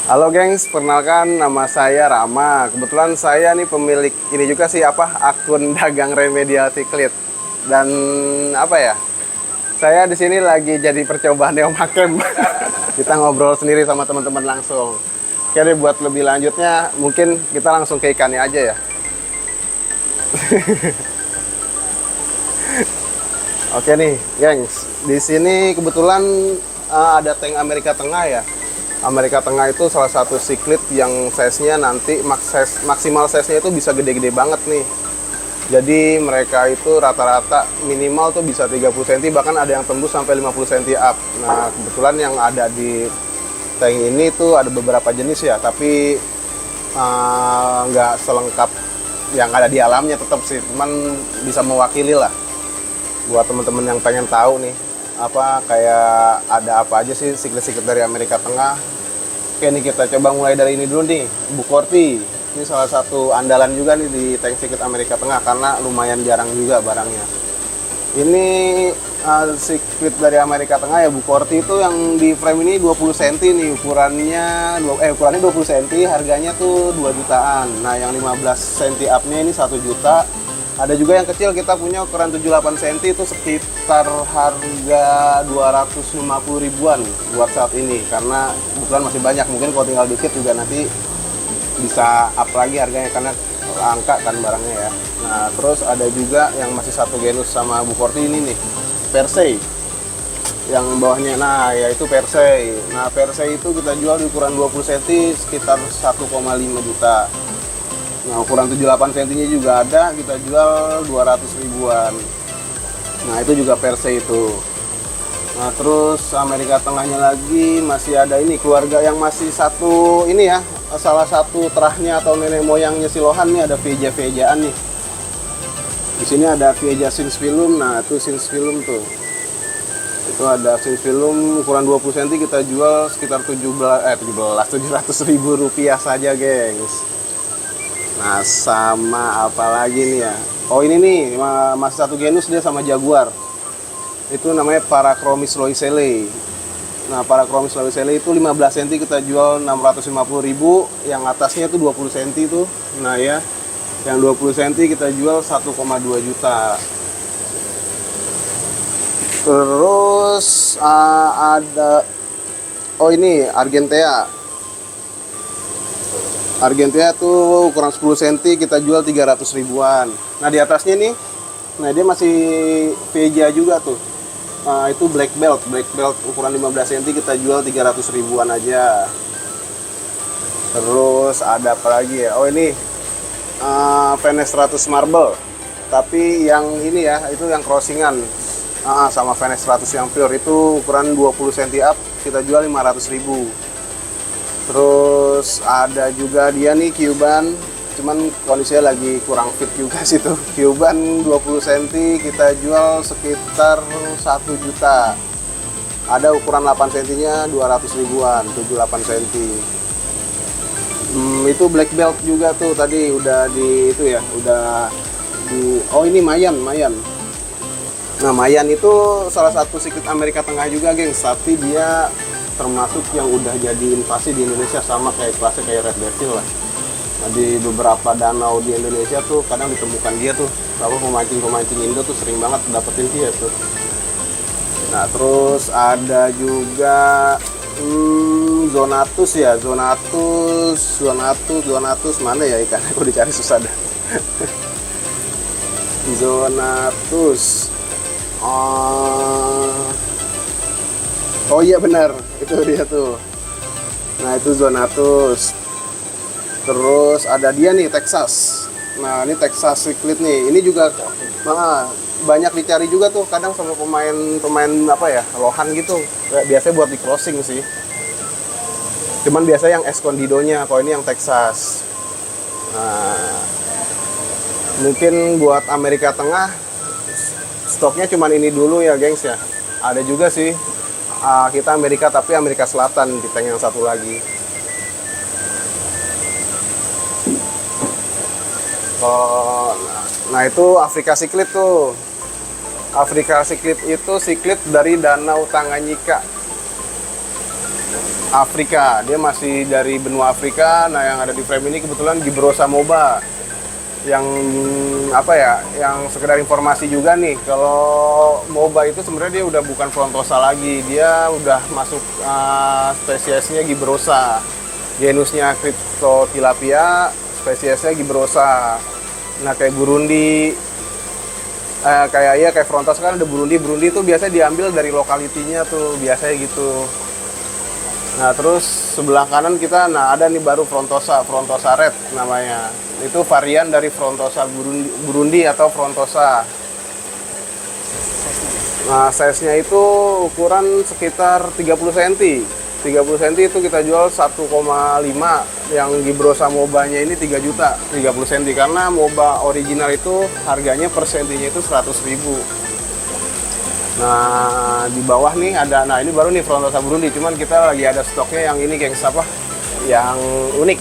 Halo gengs, perkenalkan nama saya Rama. Kebetulan saya nih pemilik ini juga sih akun dagang remedial siklit. Dan apa ya? Saya di sini lagi jadi percobaan neomakem. Kita ngobrol sendiri sama teman-teman langsung. Oke deh, buat lebih lanjutnya mungkin kita langsung ke ikannya aja ya. Oke nih, gengs. Di sini kebetulan ada tank Amerika Tengah ya. Amerika Tengah itu salah satu siklit yang size-nya nanti maksimal size-nya itu bisa gede-gede banget nih. Jadi mereka itu rata-rata minimal tuh bisa 30 cm, bahkan ada yang tembus sampai 50 cm up. Nah, kebetulan yang ada di tank ini tuh ada beberapa jenis ya, tapi nggak selengkap yang ada di alamnya tetap sih, cuman bisa mewakili lah buat teman-teman yang pengen tahu nih kayak ada apa aja sih siklit-siklit dari Amerika Tengah. Oke nih, kita coba mulai dari ini dulu nih, Bukorti. Ini salah satu andalan juga nih di tank siklit Amerika Tengah karena lumayan jarang juga barangnya. Ini siklit dari Amerika Tengah ya, Bukorti itu yang di frame ini 20 cm nih ukurannya 20 cm, harganya tuh 2 jutaan. Nah, yang 15 cm up-nya ini 1 juta. Ada juga yang kecil, kita punya ukuran 78 cm itu sekitar harga 250 ribuan buat saat ini, karena kebetulan masih banyak, mungkin kalau tinggal dikit juga nanti bisa up lagi harganya karena langka kan barangnya ya. Nah, terus ada juga yang masih satu genus sama Bukorti ini nih, Persei yang bawahnya, nah yaitu Persei. Nah, Persei itu kita jual di ukuran 20 cm sekitar 1,5 juta. Nah, ukuran 78 cm nya juga ada, kita jual 200 ribuan. Nah, itu juga Persei itu. Nah, terus Amerika Tengahnya lagi masih ada ini, keluarga yang masih satu ini ya, salah satu terahnya atau nenek moyangnya si Lohan nih, ada Vieja-Viejaan nih. Di sini ada Vieja Sinsphyllum. Nah, itu Sinsphyllum tuh. Itu ada Sinsphyllum ukuran 20 cm, kita jual sekitar 700 ribu rupiah saja, gengs. Nah, sama apa lagi nih ya? Oh, ini nih masih satu genus dia sama Jaguar. Itu namanya Parachromis loisellei. Nah, Parachromis loisellei itu 15 cm kita jual 650.000, yang atasnya itu 20 cm itu. Nah ya, yang 20 cm kita jual 1,2 juta. Terus ada ini Argentea tuh ukuran 10 cm kita jual 300 ribuan. Nah, di atasnya nih, nah dia masih Vieja juga tuh. Nah, itu black belt ukuran 15 cm kita jual 300 ribuan aja. Terus ada apa lagi ya? Oh, ini Fenestratus Marble. Tapi yang ini ya, itu yang crossingan. Sama Fenestratus yang pure itu ukuran 20 cm up kita jual 500 ribu. Terus ada juga dia nih Cuban, cuman kondisinya lagi kurang fit juga sih tuh. Cuban 20 cm kita jual sekitar 1 juta. Ada ukuran 8 cm nya 200 ribuan, 78 cm. Itu black belt juga tuh, tadi udah di itu ya, udah di. Oh, ini Mayan. Nah, Mayan itu salah satu siklit Amerika Tengah juga, gengs, tapi dia termasuk yang udah jadi invasi di Indonesia, sama kelasnya kayak Red Devil lah. Nah, di beberapa danau di Indonesia tuh kadang ditemukan dia tuh, kalau pemancing Indo tuh sering banget dapetin dia tuh. Nah, terus ada juga Zonatus ya, Zonatus mana ya ikannya, aku dicari susah dah. Zonatus. Oh iya benar, itu dia tuh. Nah, itu Zonatus. Terus ada dia nih Texas. Nah, ini Texas siklit nih. Ini juga banyak dicari juga tuh, kadang sama pemain apa ya, Lohan gitu. Biasanya buat di crossing sih. Cuman biasa yang Escondido-nya, kalau ini yang Texas. Nah, mungkin buat Amerika Tengah stoknya cuman ini dulu ya, gengs ya. Ada juga sih kita Amerika, tapi Amerika Selatan di tank yang satu lagi. Nah, itu Afrika Siklit tuh. Afrika Siklit itu siklit dari Danau Tanganyika. Afrika. Dia masih dari benua Afrika. Nah, yang ada di frame ini kebetulan Gibrosa Moba. Yang apa ya? Yang sekedar informasi juga nih, kalau Moba itu sebenarnya dia udah bukan Frontosa lagi. Dia udah masuk spesiesnya Gibrosa. Genusnya Cryptotilapia, spesiesnya Gibrosa. Nah, kayak Burundi, kayak Frontosa kan ada Burundi itu biasanya diambil dari lokalitinya tuh, biasanya gitu. Nah, terus sebelah kanan kita, nah ada nih baru Frontosa Red namanya. Itu varian dari Frontosa Burundi atau Frontosa. Nah, size-nya itu ukuran sekitar 30 cm. 30 cm itu kita jual 1,5. Yang Gibrosa Mobanya ini 3 juta 30 cm, karena Moba original itu harganya per sentinya itu 100.000. Nah, di bawah nih ada, nah ini baru nih Frontosa Burundi, cuman kita lagi ada stoknya yang ini, gengs apa? Yang unik.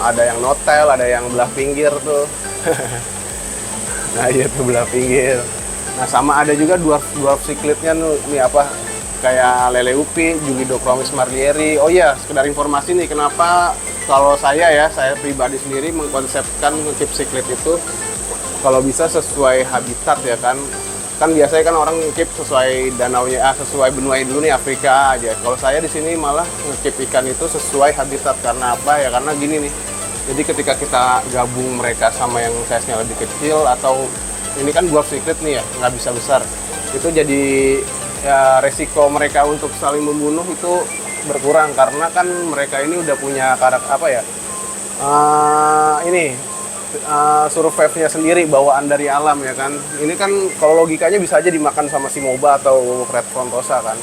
Ada yang notel, ada yang belah pinggir tuh. Nah, iya tuh belah pinggir. Nah, sama ada juga dwarf cichlidnya nih apa? Kayak lele upi, Julidochromis marlieri. Oh iya, sekedar informasi nih, kenapa kalau saya pribadi sendiri mengkonsepkan keep cichlid itu kalau bisa sesuai habitat ya kan. Kan biasanya kan orang ngekip sesuai danaunya, sesuai benuanya dulu nih, Afrika aja. Kalau saya di sini malah ngekip ikan itu sesuai habitat. Karena apa ya? Karena gini nih. Jadi ketika kita gabung mereka sama yang size-nya lebih kecil, atau ini kan dwarf cichlid nih ya, nggak bisa besar. Itu jadi ya resiko mereka untuk saling membunuh itu berkurang, karena kan mereka ini udah punya karakter apa ya? Survive-nya sendiri, bawaan dari alam ya kan. Ini kan kalau logikanya bisa aja dimakan sama si Moba atau Red Frontosa kan.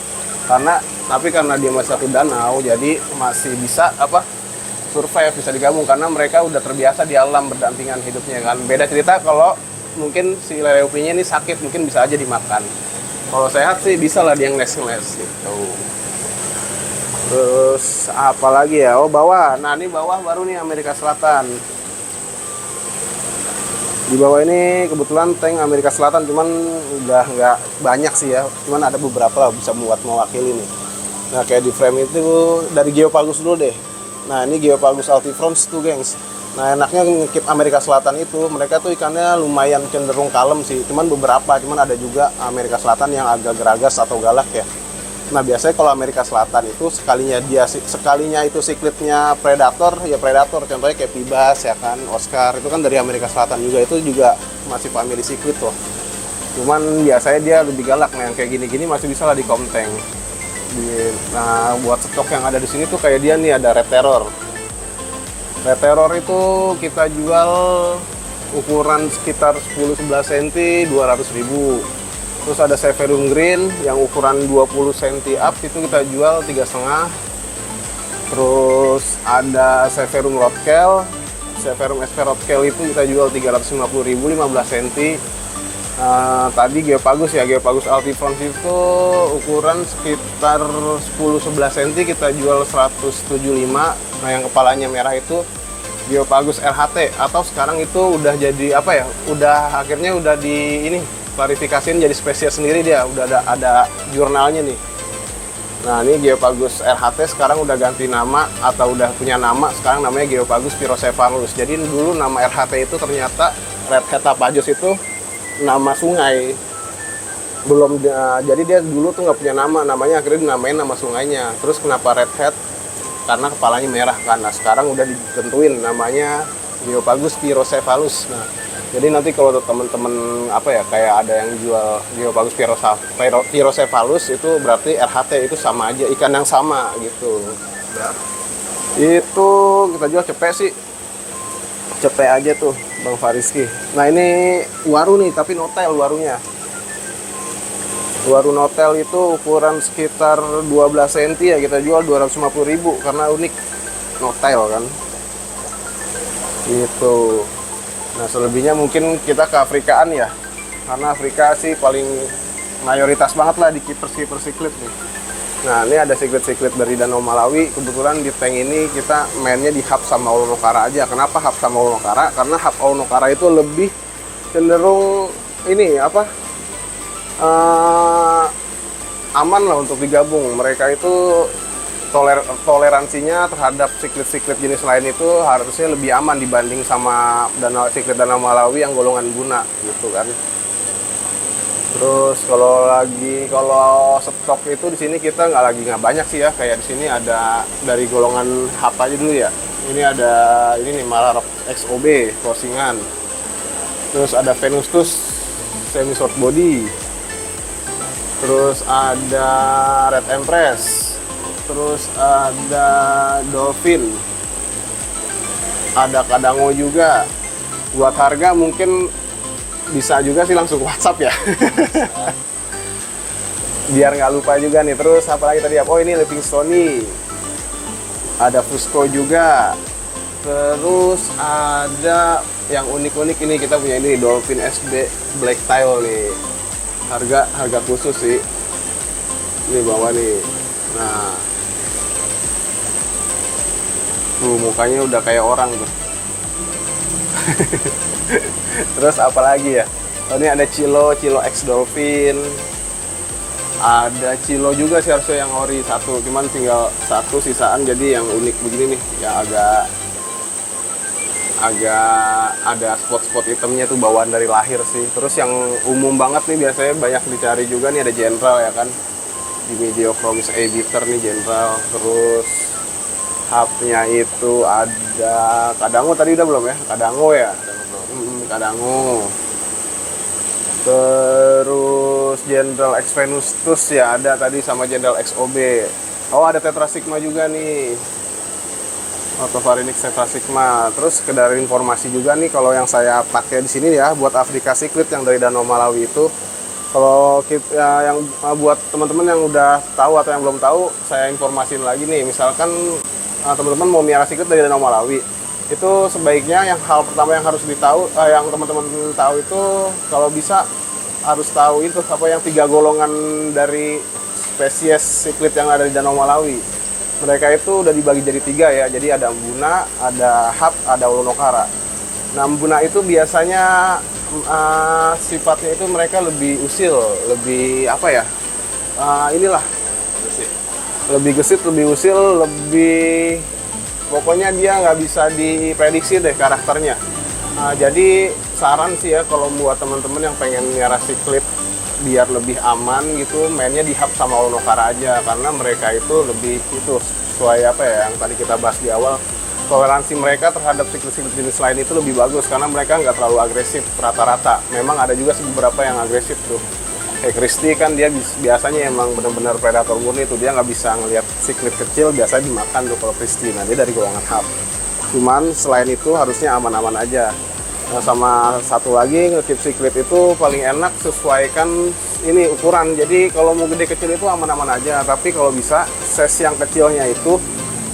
Tapi karena dia masih satu danau, jadi masih bisa survive, bisa digabung karena mereka udah terbiasa di alam berdampingan hidupnya kan. Beda cerita kalau mungkin si lele upinya ini sakit, mungkin bisa aja dimakan. Kalau sehat sih bisa lah dia ngeles-ngeles gitu. Terus apa lagi ya? Oh, bawah. Nah, ini bawah baru nih Amerika Selatan. Di bawah ini kebetulan tank Amerika Selatan, cuman udah nggak banyak sih ya, cuman ada beberapa lah bisa buat mewakili nih. Nah, kayak di frame itu dari Geopagus dulu deh. Nah, ini Geopagus Altifrons tuh, gengs. Nah, enaknya ngekip Amerika Selatan itu, mereka tuh ikannya lumayan cenderung kalem sih, cuman ada juga Amerika Selatan yang agak geragas atau galak ya. Nah, biasanya kalau Amerika Selatan itu sekalinya itu siklitnya predator, ya predator. Contohnya kayak Pibas ya kan, Oscar itu kan dari Amerika Selatan juga, itu juga masih family siklit loh. Cuman biasanya dia lebih galak. Nah, yang kayak gini-gini masih bisa lah di komteng. Nah, buat stok yang ada di sini tuh kayak dia nih, ada Red Terror. Red Terror itu kita jual ukuran sekitar 10-11 cm 200.000. Terus ada Severum Green yang ukuran 20 cm up, itu kita jual 3,5. Terus ada Severum Rodkel, Severum SP Rodkel itu kita jual 350.000 15 cm. Tadi Geopagus ya, Geopagus Altifrons itu ukuran sekitar 10-11 cm kita jual 175. Nah, yang kepalanya merah itu Geopagus RHT, atau sekarang itu udah jadi apa ya? Akhirnya udah di ini klarifikasiin jadi spesies sendiri dia, udah ada jurnalnya nih. Nah, ini Geopagus RHT sekarang udah ganti nama atau udah punya nama, sekarang namanya Geopagus Pyrocephalus. Jadi dulu nama RHT itu ternyata Redhead Tapajos itu nama sungai. Jadi dia dulu tuh nggak punya nama, namanya akhirnya dinamain nama sungainya. Terus kenapa Redhead? Karena kepalanya merah kan. Nah, sekarang udah ditentuin namanya Geopagus Pyrocephalus. Nah, jadi nanti kalau teman-teman kayak ada yang jual Geopagus Pyrocephalus, itu berarti RHT, itu sama aja, ikan yang sama gitu. Itu kita jual cepet sih. Cepet aja tuh Bang Fariski. Nah, ini waru nih, tapi notel warunya. Waru notel itu ukuran sekitar 12 cm ya, kita jual 250.000 karena unik notel kan. Gitu. Nah, selebihnya mungkin kita ke Afrikaan ya, karena Afrika sih paling mayoritas banget lah di keeper cichlid nih. Nah, ini ada cichlid dari Danau Malawi. Kebetulan di tank ini kita mainnya di hub sama Aulonokara aja. Kenapa hub sama Aulonokara? Karena hub Aulonokara itu lebih cenderung ini aman lah untuk digabung. Mereka itu toleransinya terhadap siklit jenis lain itu harusnya lebih aman dibanding sama siklit Danau Malawi yang golongan guna gitu kan. Terus kalau stok itu di sini kita nggak banyak sih ya, kayak di sini ada dari golongan H aja dulu ya. Ini ada ini nih Malarok XOB crossingan. Terus ada Venustus semi short body. Terus ada Red Empress. Terus ada Dolphin. Ada Kadango juga. Buat harga mungkin bisa juga sih langsung WhatsApp ya. Biar nggak lupa juga nih. Terus apa lagi tadi? Oh ini Livingstone. Ada Fusco juga. Terus ada yang unik-unik ini, kita punya ini Dolphin SB Black Tail nih. Harga khusus sih. Ini bawah nih. Nah. Tuh mukanya udah kayak orang tuh. Terus apa lagi ya? Oh, ini ada Chilo X Dolphin. Ada Chilo juga sih harusnya yang ori satu, cuman tinggal satu sisaan, jadi yang unik begini nih, yang agak ada spot-spot hitamnya tuh bawaan dari lahir sih. Terus yang umum banget nih biasanya banyak dicari juga nih ada General ya kan, di Mediochromis A-Beater nih General. Terus hubnya itu ada Kadango tadi udah belum ya? Kadango ya? Kadango. Terus General X Venustus ya ada tadi sama General XOB. Oh ada Tetra Sigma juga nih. Otopharynx Tetra Sigma. Terus sekedar informasi juga nih kalau yang saya pakai di sini ya buat Afrika Cichlid yang dari Danau Malawi itu. Kalau kita yang buat teman-teman yang udah tahu atau yang belum tahu, saya informasiin lagi nih. Misalkan teman-teman mau miara cichlid dari Danau Malawi, itu sebaiknya yang hal pertama yang harus yang teman-teman tahu itu kalau bisa harus tahu itu apa yang 3 golongan dari spesies cichlid yang ada di Danau Malawi. Mereka itu udah dibagi jadi 3 ya. Jadi ada Mbuna, ada Hab, ada Ulunokara. Nah Mbuna itu biasanya sifatnya itu mereka lebih usil, lebih apa ya? Lebih gesit, lebih usil, lebih pokoknya dia nggak bisa diprediksi deh karakternya. Jadi saran sih ya kalau buat teman-teman yang pengen miara cichlid biar lebih aman gitu, mainnya di Hub sama Ulunokara aja, karena mereka itu lebih itu sesuai apa ya yang tadi kita bahas di awal, toleransi mereka terhadap cichlid jenis lain itu lebih bagus karena mereka nggak terlalu agresif rata-rata. Memang ada juga beberapa yang agresif tuh. Kayak Christie kan dia biasanya emang benar-benar predator murni tuh, dia nggak bisa ngelihat cichlid kecil, biasanya dimakan tuh kalau Christie. Nah dia dari golongan Hub. Cuman selain itu harusnya aman-aman aja. Nah, sama satu lagi nge-keep cichlid itu paling enak sesuaikan ini ukuran. Jadi kalau mau gede kecil itu aman-aman aja. Tapi kalau bisa size yang kecilnya itu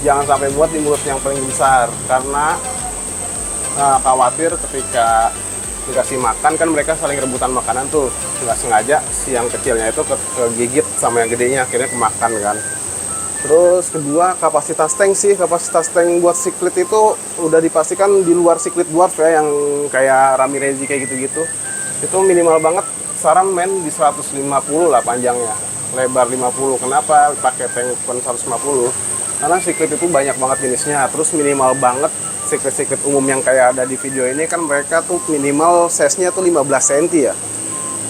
jangan sampai buat di mulut yang paling besar, karena khawatir ketika dikasih makan kan mereka saling rebutan makanan tuh, nggak sengaja si yang kecilnya itu kegigit sama yang gedenya, akhirnya kemakan kan. Terus kedua kapasitas tank sih, kapasitas tank buat cichlid itu udah dipastikan di luar cichlid dwarf ya, yang kayak Ramirezi kayak gitu-gitu itu minimal banget saran main di 150 lah panjangnya, lebar 50. Kenapa pakai tank 150? Karena cichlid itu banyak banget jenisnya. Terus minimal banget cichlid umum yang kayak ada di video ini kan mereka tuh minimal size-nya tuh 15 cm ya.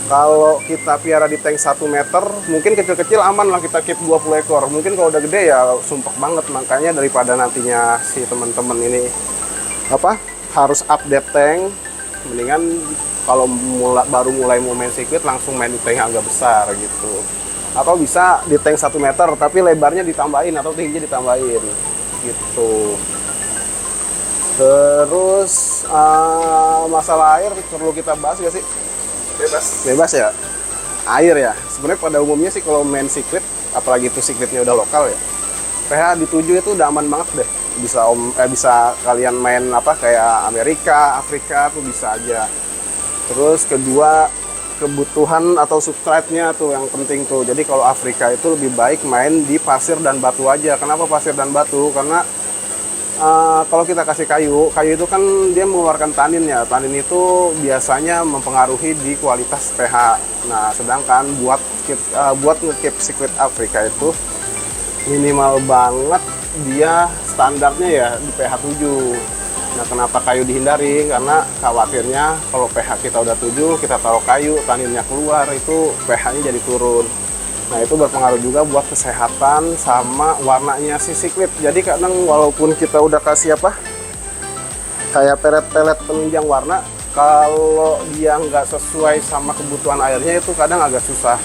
Kalau kita piara di tank 1 meter, mungkin kecil-kecil aman lah kita keep 20 ekor. Mungkin kalau udah gede ya sumpek banget. Makanya daripada nantinya si teman-teman ini harus update tank, mendingan kalau baru mulai mau main cichlid langsung main di tank yang agak besar gitu. Atau bisa di tank 1 meter tapi lebarnya ditambahin atau tingginya ditambahin gitu. Terus masalah air perlu kita bahas gak sih? Bebas ya. Air ya. Sebenarnya pada umumnya sih kalau main cichlid, apalagi itu cichlidnya udah lokal ya, pH di 7 itu udah aman banget deh. Bisa kalian main kayak Amerika, Afrika tuh bisa aja. Terus kedua kebutuhan atau substrate-nya tuh yang penting tuh. Jadi kalau Afrika itu lebih baik main di pasir dan batu aja. Kenapa pasir dan batu? Karena kalau kita kasih kayu itu kan dia mengeluarkan tanin ya. Tanin itu biasanya mempengaruhi di kualitas pH. Nah, sedangkan buat nge-keep cichlid Afrika itu minimal banget dia standarnya ya di pH 7. Nah, kenapa kayu dihindari? Karena khawatirnya kalau pH kita udah 7, kita taruh kayu, taninnya keluar, itu pH-nya jadi turun. Nah, itu berpengaruh juga buat kesehatan sama warnanya si siklit. Jadi kadang walaupun kita udah kasih apa, kayak pelet-pelet penunjang warna, kalau dia nggak sesuai sama kebutuhan airnya itu kadang agak susah.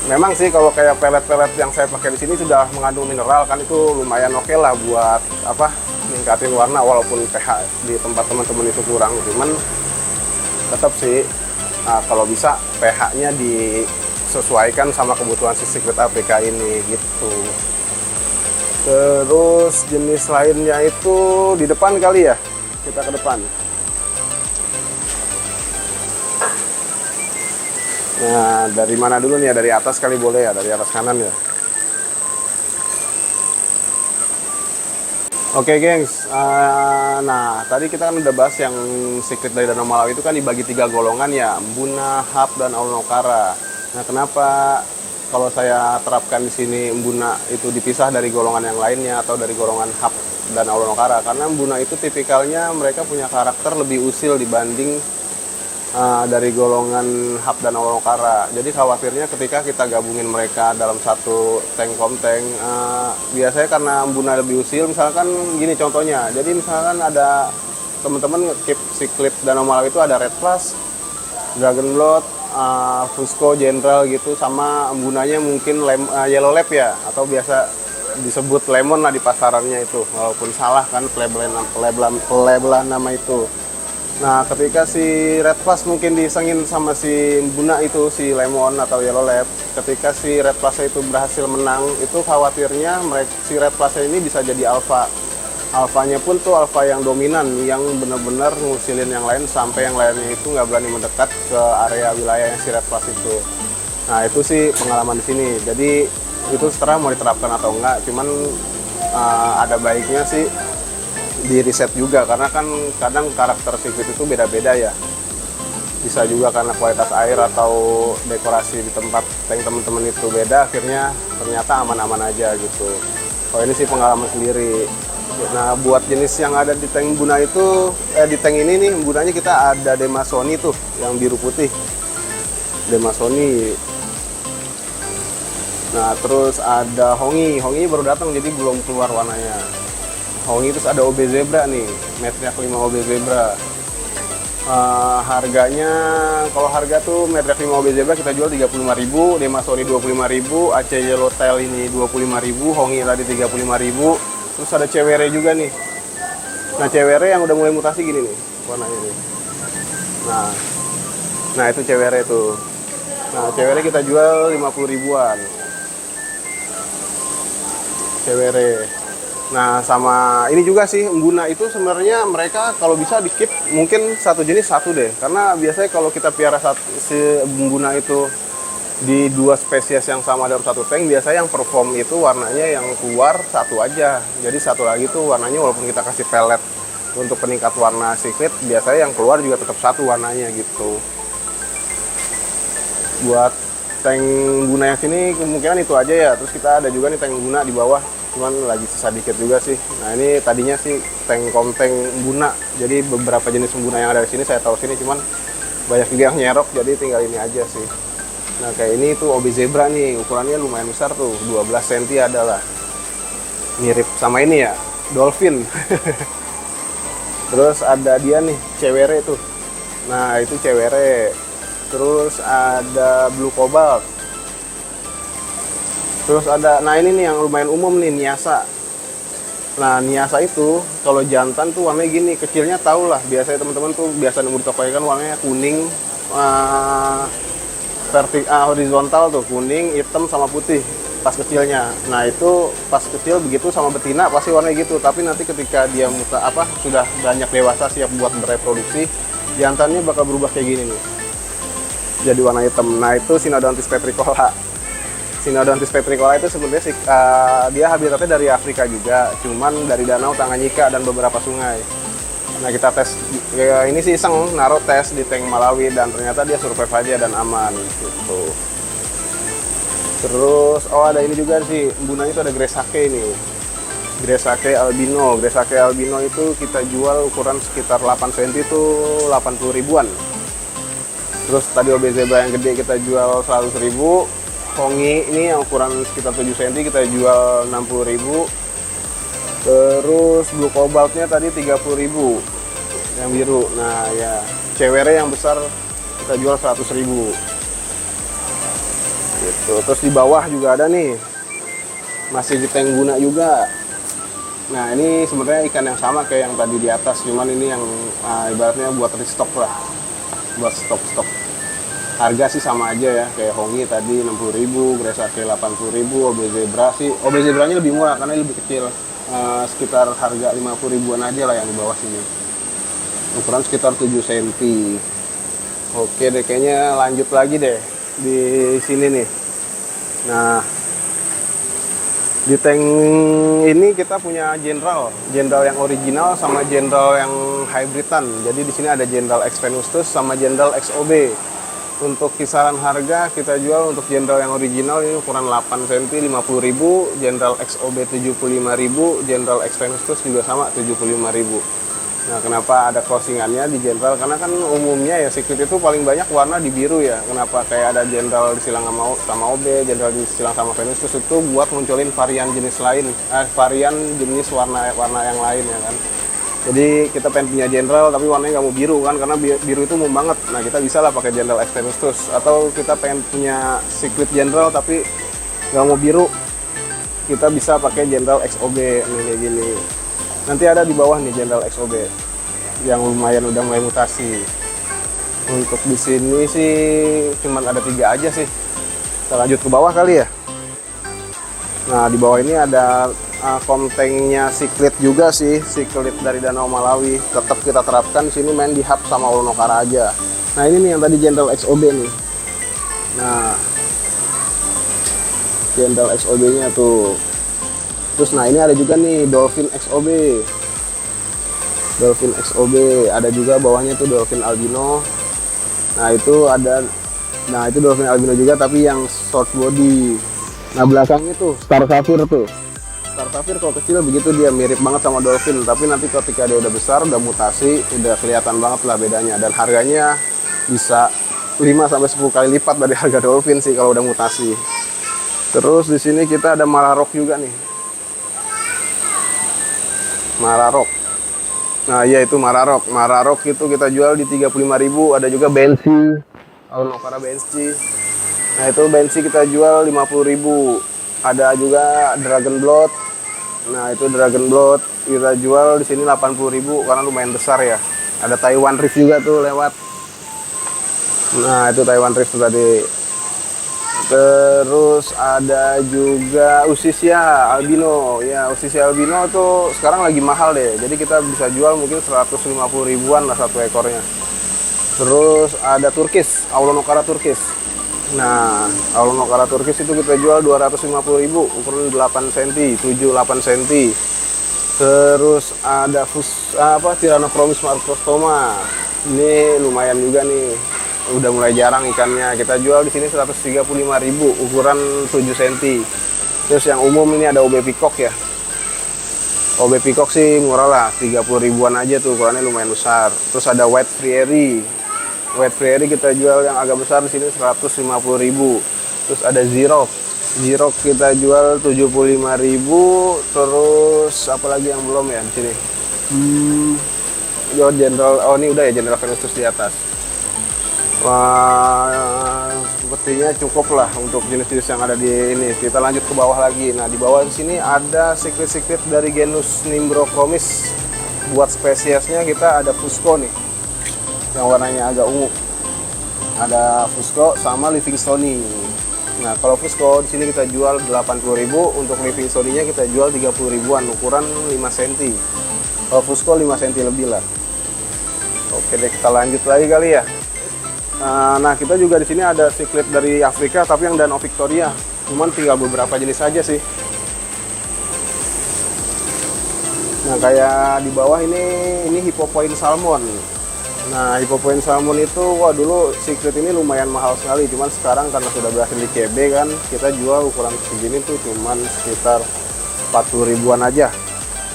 Memang sih kalau kayak pelet-pelet yang saya pakai di sini sudah mengandung mineral, kan itu lumayan oke lah buat apa, ningkatin warna walaupun pH di tempat teman-teman itu kurang. Cuman tetap sih kalau bisa pH-nya disesuaikan sama kebutuhan si Secret APK ini gitu. Terus jenis lainnya itu di depan kali ya, kita ke depan. Nah, dari mana dulu nih ya? Dari atas kali boleh ya, dari atas kanan ya. Oke, gengs. Nah, tadi kita kan udah bahas yang Secret dari Danau Malawi itu kan dibagi 3 golongan ya, Embuna, Hub, dan Aulonokara. Nah, kenapa kalau saya terapkan di sini Embuna itu dipisah dari golongan yang lainnya atau dari golongan Hub dan Aulonokara? Karena Embuna itu tipikalnya mereka punya karakter lebih usil dibanding dari golongan Hub dan Aulonokara. Jadi khawatirnya ketika kita gabungin mereka dalam satu tank komteng, biasanya karena Embuna lebih usil, misalkan gini contohnya. Jadi misalkan ada teman-teman keep Secret Danau Malawi itu ada Red Plus, Dragon Blood, Fusco, General gitu, sama Embunanya mungkin Yellow Lab ya, atau biasa disebut Lemon lah di pasarannya itu, walaupun salah kan pelabelan nama itu. Nah, ketika si Red Plus mungkin disengin sama si Embuna itu, si Lemon atau Yellow Lab, ketika si Red Plus itu berhasil menang, itu khawatirnya si Red Plus ini bisa jadi alpha. Alfanya pun tuh alpha yang dominan, yang benar-benar ngusilin yang lain sampai yang lainnya itu nggak berani mendekat ke area wilayah yang si Red Plus itu. Nah, itu sih pengalaman di sini. Jadi itu setelah mau diterapkan atau enggak, cuman ada baiknya sih di riset juga, karena kan kadang karakter Secret itu beda-beda ya. Bisa juga karena kualitas air atau dekorasi di tempat tank teman-teman itu beda, akhirnya ternyata aman-aman aja gitu. Kalau ini sih pengalaman sendiri. Nah, buat jenis yang ada di tank Embuna itu, di tank ini nih Embunanya kita ada Demasoni tuh, yang biru putih, Demasoni. Nah, terus ada Hongi baru datang jadi belum keluar warnanya. Hongi, terus ada OB Zebra nih, Matriarch 5 OB Zebra. Harganya, kalau harga tuh Matriarch 5 OB Zebra kita jual 35.000, Demasoni 25.000, AC Yellow Tail ini 25.000, Hongi tadi 35.000. Terus ada Cewere juga nih. Nah, Cewere yang udah mulai mutasi gini nih warnanya nih. Nah itu Cewere tuh. Nah, Cewere kita jual 50 ribuan. Cewere. Nah, sama ini juga sih Embuna itu sebenarnya mereka kalau bisa di-keep mungkin satu jenis satu deh. Karena biasanya kalau kita piara si Embuna itu di 2 spesies yang sama dalam satu tank, biasanya yang perform itu warnanya yang keluar satu aja. Jadi satu lagi tuh warnanya walaupun kita kasih pelet untuk peningkat warna Secret, biasanya yang keluar juga tetap satu warnanya gitu. Buat tank Embuna yang sini kemungkinan itu aja ya. Terus kita ada juga nih tank Embuna di bawah, cuman lagi sisa dikit juga sih. Nah, ini tadinya sih tank komteng Embuna, jadi beberapa jenis Embuna yang ada di sini saya tahu sini, cuman banyak juga yang nyerok, jadi tinggal ini aja sih. Nah, kayak ini tuh OB Zebra nih, ukurannya lumayan besar tuh, 12 cm adalah. Mirip sama ini ya, Dolphin. Terus ada dia nih, Cewere tuh. Nah, itu Cewere. Terus ada Blue Cobalt. Terus ada, nah ini nih yang lumayan umum nih, Niasa. Nah, Niasa itu kalau jantan tuh warnanya gini, kecilnya tau lah. Biasanya teman-teman tuh biasa nemu di toko kan warnanya kuning, horizontal tuh, kuning, hitam sama putih pas kecilnya. Nah, itu pas kecil begitu sama betina pasti warnanya gitu. Tapi nanti ketika dia sudah banyak dewasa siap buat bereproduksi, jantannya bakal berubah kayak gini nih. Jadi warna hitam. Nah, itu Synodontis petricola. Synodontis petricola itu sebenarnya dia habitatnya dari Afrika juga, cuman dari danau Tanganyika dan beberapa sungai. Nah, kita tes, ya ini sih iseng naruh tes di tank Malawi dan ternyata dia survive aja dan aman gitu. Terus ada ini juga sih, embunannya itu ada Gresake ini. Gresake albino. Gresake albino itu kita jual ukuran sekitar 8 cm itu 80 ribuan. Terus tadi OB zebra yang gede kita jual 100.000. Hongi ini yang ukuran sekitar 7 cm kita jual 60.000. Terus blue cobaltnya tadi 30.000 yang biru. Nah ya, cewere yang besar kita jual 100.000 gitu. Terus di bawah juga ada nih, masih di tank guna juga. Nah ini sebenarnya ikan yang sama kayak yang tadi di atas, cuman ini yang ibaratnya buat restock lah, buat stok-stok. Harga sih sama aja ya, kayak hongi tadi 60.000, Gresake 80.000, OB zebra sih, OB zebranya lebih murah karena lebih kecil, sekitar harga 50 ribuan aja lah yang di bawah sini, ukuran sekitar 7 cm. Oke deh, kayaknya lanjut lagi deh di sini nih. Nah di tank ini kita punya General yang original sama General yang hybridan. Jadi di sini ada General X Venustus sama General XOB. Untuk kisaran harga kita jual untuk General yang original ini ukuran 8 cm 50.000, General XOB 75.000, General X Venustus juga sama 75.000. Nah, kenapa ada crossingannya di General? Karena kan umumnya ya Secret itu paling banyak warna di biru ya. Kenapa kayak ada General disilang sama OB, General disilang sama Venustus itu buat munculin varian jenis lain, varian jenis warna yang lain ya kan. Jadi kita pengen punya General tapi warnanya nggak mau biru kan, karena biru itu umum banget. Nah kita bisa lah pakai General X Venustus. Atau kita pengen punya Secret General tapi nggak mau biru, kita bisa pakai General XOB nih kayak gini. Nanti ada di bawah nih General XOB yang lumayan udah mulai mutasi. Untuk di sini sih cuman ada 3 aja sih. Kita lanjut ke bawah kali ya. Nah di bawah ini ada kontengnya Secret juga sih, Secret dari Danau Malawi. Tetap kita terapkan di sini main di hub sama Olonokara aja. Nah ini nih yang tadi General XOB nih. Nah General XOB-nya tuh. Terus nah ini ada juga nih Dolphin XOB. Dolphin XOB ada juga bawahnya tuh Dolphin albino. Nah itu ada, nah itu Dolphin albino juga tapi yang short body. Nah belakangnya tuh Star Sapphire tuh. Star Sapphire kalau kecil begitu dia mirip banget sama Dolphin, tapi nanti ketika dia udah besar, udah mutasi, udah kelihatan banget lah bedanya. Dan harganya bisa 5-10 kali lipat dari harga Dolphin sih kalau udah mutasi. Terus di sini kita ada Mararok juga nih. Mararok. Nah, iya itu Mararok. Mararok itu kita jual di 35.000, ada juga Bensi. Olonokara Bensi. Nah, itu Bensi kita jual 50.000. Ada juga Dragon Blood. Nah, itu Dragon Blood kita jual di sini 80.000 karena lumayan besar ya. Ada Taiwan Reef juga tuh lewat. Nah, itu Taiwan Reef tuh tadi. Terus ada juga Usisia albino. Ya, Usisia albino tuh sekarang lagi mahal deh. Jadi kita bisa jual mungkin 150 ribuan lah satu ekornya. Terus ada Turkis, Aulonokara Turkis. Nah, Aulonokara Turkis itu kita jual 250.000, ukuran 8 cm, 7-8 cm. Terus ada Tyrannochromis marcostoma. Ini lumayan juga nih. Udah mulai jarang ikannya. Kita jual di sini 135.000, ukuran 7 cm. Terus yang umum ini ada OB Peacock ya. OB Peacock sih murah lah, 30 ribuan aja tuh, ukurannya lumayan besar. Terus ada White Prairie. White Prairie kita jual yang agak besar di sini 150.000. Terus ada Xerox. Xerox kita jual 75.000. Terus apa lagi yang belum ya di sini? General, oh ini udah ya General Venustus di atas. Wah, sepertinya cukup lah untuk jenis-jenis yang ada di ini. Kita lanjut ke bawah lagi. Nah, di bawah di sini ada secret dari genus Nimbrochromys. Buat spesiesnya kita ada Fusco nih, yang warnanya agak ungu. Ada Fusco sama Livingstone. Nah, kalau Fusco di sini kita jual 80.000, untuk Livingstone-nya kita jual 30 ribuan, ukuran 5 cm. Kalau Fusco 5 cm lebih lah. Oke deh, kita lanjut lagi kali ya. Nah, kita juga di sini ada Secret dari Afrika, tapi yang Danau Victoria. Cuman tinggal beberapa jenis saja sih. Nah, kayak di bawah ini Hippopoin Salmon. Nah, Hippopoint Salmon itu, wah dulu secret ini lumayan mahal sekali. Cuman sekarang karena sudah berhasil di CB kan, kita jual ukuran segini tuh cuman sekitar 40 ribuan aja.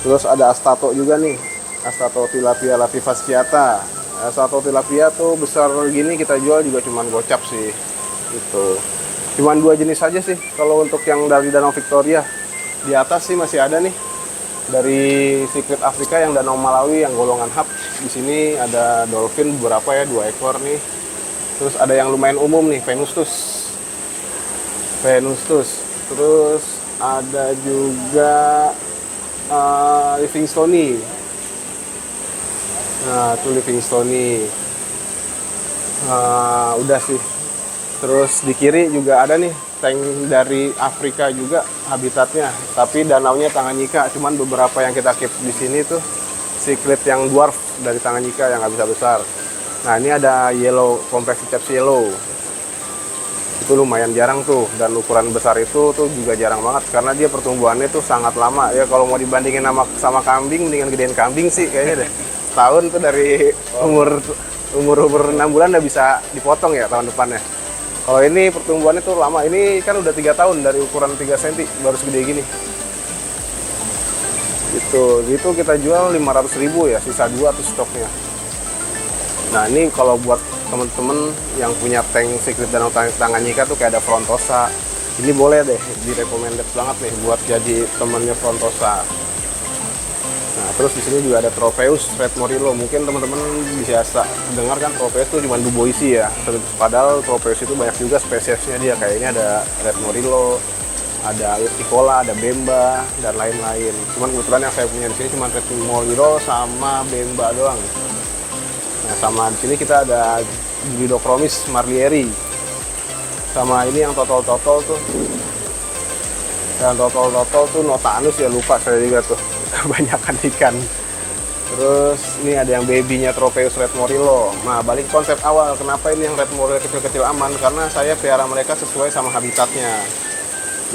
Terus ada Astato juga nih, Astato Tilapia lavivasciata. Astato Tilapia tuh besar gini kita jual juga cuman gocap sih. Itu cuman 2 jenis aja sih. Kalau untuk yang dari Danau Victoria, di atas sih masih ada nih. Dari Secret Afrika yang Danau Malawi yang golongan hub. Di sini ada dolphin beberapa ya, 2 ekor nih. Terus ada yang lumayan umum nih, Venustus. Terus ada juga Livingstone. Nah, itu Livingstone. Udah sih. Terus di kiri juga ada nih tank dari Afrika juga habitatnya, tapi danaunya Tanganyika. Cuman beberapa yang kita keep di sini tuh secret yang dwarf dari Tanganyika yang nggak bisa besar. Nah, ini ada yellow, Compressed Chaps yellow. Itu lumayan jarang tuh, dan ukuran besar itu tuh juga jarang banget karena dia pertumbuhannya tuh sangat lama. Ya kalau mau dibandingin sama kambing, mendingan gedein kambing sih kayaknya deh. Tahun tuh dari umur 6 bulan udah bisa dipotong ya tahun depannya. Kalau ini pertumbuhannya tuh lama. Ini kan udah 3 tahun dari ukuran 3 cm baru segede gini. Gitu kita jual 500.000 ya, sisa 2 tuh stoknya. Nah, ini kalau buat temen-temen yang punya tank secret Danau Tanganyika tuh kayak ada Frontosa. Ini boleh deh, di-recommended banget nih buat jadi temennya Frontosa. Nah, terus di sini juga ada Tropeus Red Morillo. Mungkin teman-teman bisa dengar kan Tropeus itu cuma Duboisi ya. Padahal Tropeus itu banyak juga spesiesnya dia. Kayaknya ada Red Morillo, ada Icola, ada Bemba, dan lain-lain. Cuman kebetulan yang saya punya di sini cuma Red Morillo sama Bemba doang. Nah, sama di sini kita ada Julidochromis marlieri. Sama ini yang totol-totol tuh. Yang totol-totol tuh Notanus ya, lupa saya juga tuh. Kebanyakan ikan. Terus ini ada yang babynya Tropeus Red Morillo. Nah, balik konsep awal, kenapa ini yang Red Morillo kecil-kecil aman? Karena saya pelihara mereka sesuai sama habitatnya.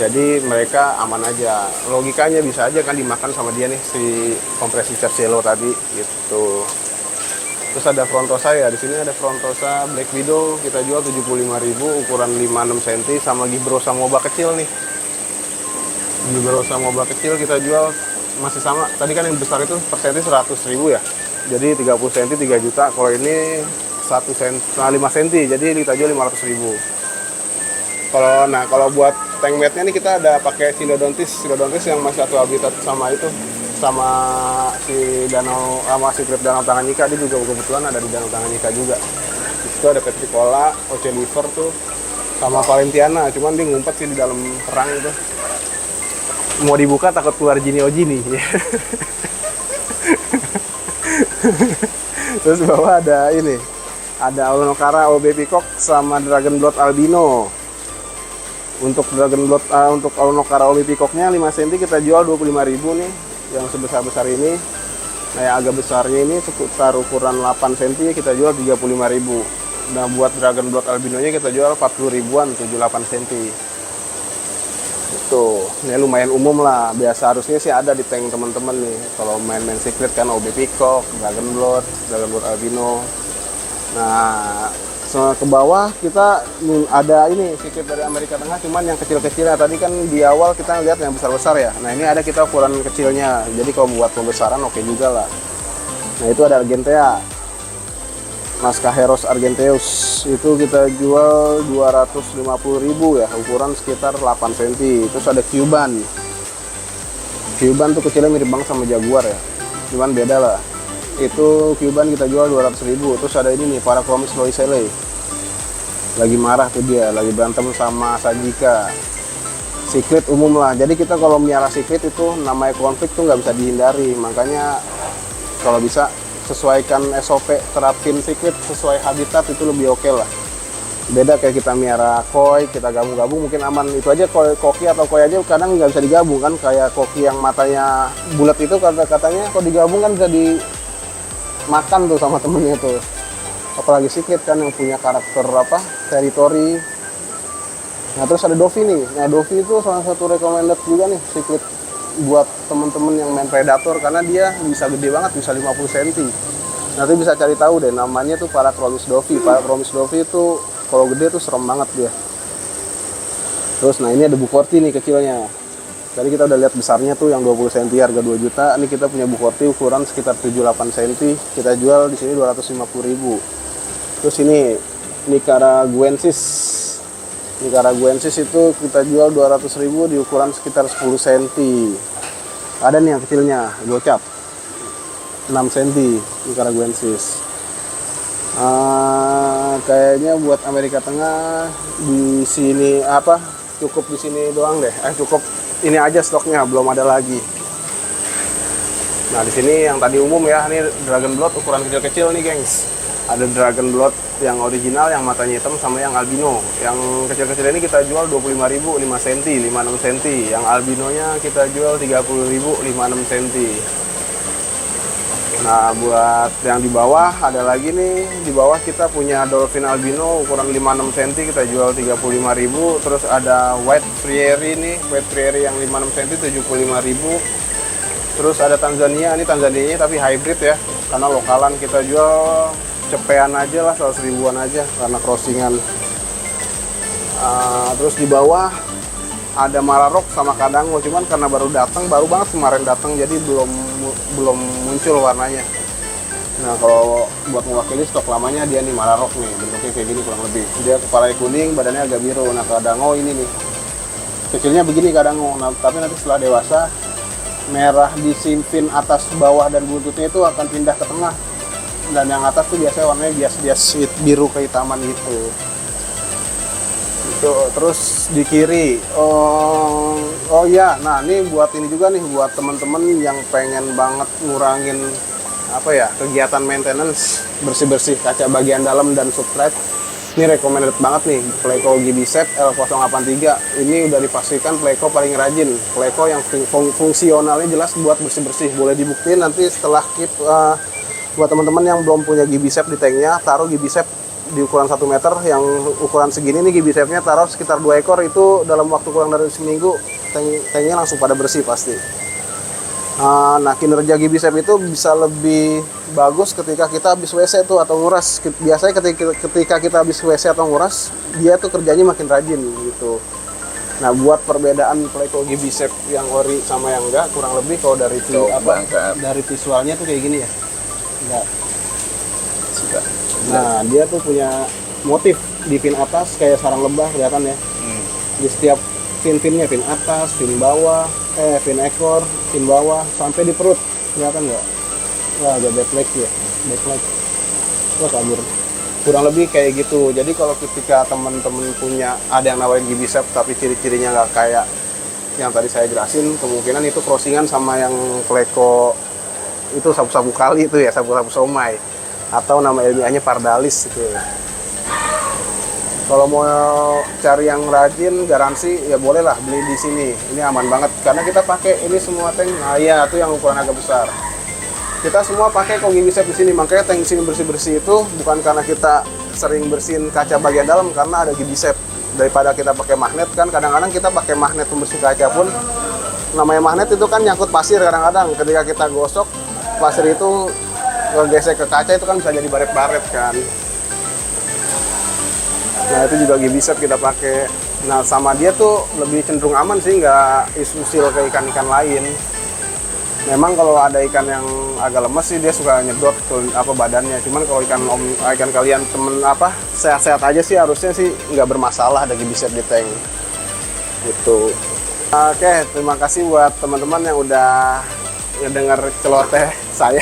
Jadi mereka aman aja. Logikanya bisa aja kan dimakan sama dia nih si Compressed Chaps yellow tadi gitu. Terus ada Frontosa ya, di sini ada Frontosa Black Widow, kita jual 75.000 ukuran 5-6 cm sama Gibrosa moba kecil nih. Gibrosa moba kecil kita jual masih sama. Tadi kan yang besar itu per senti 100.000 ya. Jadi 30 cm 3 juta. Kalau ini 1 cm, 5 cm, jadi kita jual 500.000. Kalau buat tank mate-nya nih kita ada pakai Silodontis yang masih satu habitat sama itu, sama si Secret Danau Tanganyika. Dia juga kebetulan ada di Danau Tanganyika juga. Itu ada Petricola, Oceliver tuh, sama Valentiana. Cuman dia ngumpet sih di dalam kerang itu. Mau dibuka takut keluar Jini. Terus bawah ada ini, ada Aulonocara OB Peacock sama Dragon Blood Albino. Untuk untuk Aulonocara OB Peacocknya 5 cm kita jual 25.000 nih, yang sebesar ini. Nah, yang agak besarnya ini sekitar ukuran 8 cm kita jual 35.000. Nah, buat Dragon Blood Albinonya kita jual 40 ribuan, 78 cm. Tuh, ini lumayan umum lah. Biasa harusnya sih ada di tank teman-teman nih. Kalau main secret kan OB Peacock, Dragon Blood Albino. Nah, ke bawah kita ada ini secret dari Amerika Tengah, cuman yang kecil-kecilnya. Tadi kan di awal kita lihat yang besar-besar ya. Nah, ini ada kita ukuran kecilnya. Jadi kalau buat pembesaran oke juga lah. Nah, itu ada Argentea. Mascareros argenteus itu kita jual 250.000 ya, ukuran sekitar 8 cm. Terus ada Cuban tuh kecilnya mirip banget sama Jaguar ya, cuman beda lah. Itu Cuban kita jual 200.000. Terus ada ini nih Parachromis loisele, lagi marah tuh dia, lagi berantem sama Sajika. Secret umum lah, jadi kita kalau melihara secret itu namanya konflik tuh nggak bisa dihindari. Makanya kalau bisa sesuaikan SOP, terapin secret sesuai habitat, itu lebih oke lah. Beda kayak kita miara koi, kita gabung-gabung mungkin aman. Itu aja koki atau koi aja kadang nggak bisa digabung kan. Kayak koki yang matanya bulat itu katanya kalau digabung kan bisa dimakan tuh sama temennya tuh. Apalagi secret kan yang punya karakter teritori. Nah, terus ada Dovi nih. Nah, Dovi itu salah satu recommended juga nih secret buat temen-temen yang main predator, karena dia bisa gede banget, bisa 50 cm. Nanti bisa cari tahu deh, namanya tuh Parachromis Dovi. Parachromis Dovi itu kalau gede tuh serem banget dia. Terus nah ini ada Buforti nih kecilnya. Tadi kita udah lihat besarnya tuh yang 20 cm harga 2 juta. Ini kita punya Buforti ukuran sekitar 78 cm. Kita jual di sini 250.000. Terus ini Nicaraguensis. Nicaraguensis itu kita jual 200.000 di ukuran sekitar 10 cm. Ada nih yang kecilnya, gocap 6 cm Nicaraguensis. Kayaknya buat Amerika Tengah di sini cukup di sini doang deh. Cukup ini aja stoknya, belum ada lagi. Nah, di sini yang tadi umum ya, ini Dragon Blood ukuran kecil-kecil nih, gengs. Ada Dragon Blood yang original, yang matanya hitam, sama yang albino. Yang kecil-kecil ini kita jual 25.000, 5 cm, 56 cm. Yang albinonya kita jual 30.000, 56 cm. Nah, buat yang di bawah ada lagi nih. Di bawah kita punya Dolphin albino ukuran 56 cm, kita jual 35.000. Terus ada White Prairie nih, White Prairie yang 56 cm 75.000. Terus ada Tanzania, ini Tanzanianya tapi hybrid ya. Karena lokalan kita jual cepean aja lah, 100 ribuan aja karena crossingan. Terus di bawah ada Malarok sama Kadango, cuman karena baru banget kemarin datang, jadi belum muncul warnanya. Nah, kalau buat mewakili stok lamanya dia nih Malarok nih, bentuknya kayak gini kurang lebih. Dia kepalanya kuning, badannya agak biru. Nah, Kadango ini nih, kecilnya begini Kadango. Nah, tapi nanti setelah dewasa, merah di simpin atas, bawah, dan buntutnya itu akan pindah ke tengah. Dan yang atas tuh biasanya warnanya bias biru kehitaman gitu. Terus di kiri, oh ya, nah ini buat ini juga nih, buat teman-teman yang pengen banget ngurangin kegiatan maintenance, bersih-bersih kaca bagian dalam dan substrate. Ini recommended banget nih, Playco Gibisep L083. Ini udah dipastikan Playco paling rajin, Playco yang fungsionalnya jelas buat bersih-bersih. Boleh dibuktiin nanti setelah buat teman-teman yang belum punya Gibisep di tanknya, taruh Gibisep di ukuran 1 meter yang ukuran segini nih, Gibisepnya taruh sekitar 2 ekor, itu dalam waktu kurang dari seminggu tanknya langsung pada bersih pasti. Nah, kinerja Gibisep itu bisa lebih bagus ketika kita habis WC tuh atau nguras. Biasanya ketika kita habis WC atau nguras, dia tuh kerjanya makin rajin gitu. Nah, buat perbedaan Playco Gibisep yang ori sama yang enggak, kurang lebih kalau dari dari visualnya tuh kayak gini ya. Enggak. Nah, dia tuh punya motif di pin atas kayak sarang lebah, kelihatan ya. Di setiap pin-pinnya, pin atas, pin bawah, pin ekor, pin bawah, sampai di perut, kelihatan nggak? Wah, ada backlight ya, backlight. Wah, kabur. Kurang lebih kayak gitu. Jadi kalau ketika teman-teman punya, ada yang nawarin Gibisep tapi ciri-cirinya nggak kayak yang tadi saya jelasin, kemungkinan itu crossingan sama yang Playco itu sabu-sabu kali itu ya, sabu-sabu somai. Atau nama ilmiahnya Pardalis gitu ya. Kalau mau cari yang rajin, garansi ya bolehlah beli di sini. Ini aman banget karena kita pakai ini semua tank. Nah, iya tuh yang ukuran agak besar. Kita semua pakai kok Gibisep di sini. Makanya tank di sini bersih-bersih itu bukan karena kita sering bersihin kaca bagian dalam, karena ada Gibisep. Daripada kita pakai magnet, kan kadang-kadang kita pakai magnet pembersih kaca pun, namanya magnet itu kan nyangkut pasir kadang-kadang. Ketika kita gosok pasir itu ngegesek ke kaca, itu kan bisa jadi baret-baret kan. Nah, itu juga Gibisep kita pakai. Nah, sama dia tuh lebih cenderung aman sih, nggak isusil ke ikan-ikan lain. Memang kalau ada ikan yang agak lemes sih dia suka nyedot ke badannya. Cuman kalau ikan kalian sehat-sehat aja sih, harusnya sih nggak bermasalah ada Gibisep di tank. Gitu. Oke, terima kasih buat teman-teman yang udah dengar celoteh saya.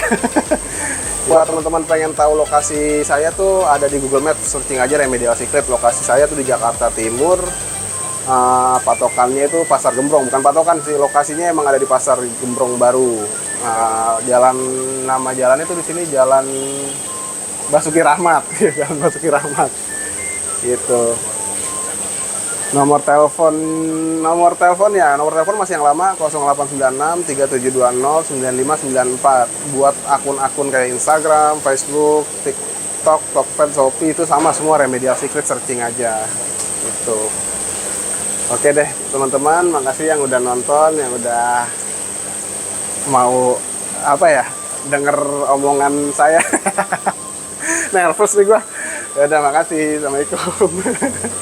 Buat teman-teman pengen tahu lokasi saya tuh ada di Google Maps, searching aja Remedial Secret. Lokasi saya tuh di Jakarta Timur. Patokannya itu Pasar Gembrong, bukan patokan sih, lokasinya emang ada di Pasar Gembrong baru. Nama jalannya tuh di sini Jalan Basuki Rahmat, Jalan Basuki Rahmat. Gitu. Nomor telepon masih yang lama, 0896 3720 9594. Buat akun-akun kayak Instagram, Facebook, TikTok, Tokped, Shopee itu sama semua Remedial Secret, searching aja. Gitu. Oke deh teman-teman, makasih yang udah nonton, yang udah mau denger omongan saya. Nervous nih gua. Ya udah, makasih. Assalamualaikum.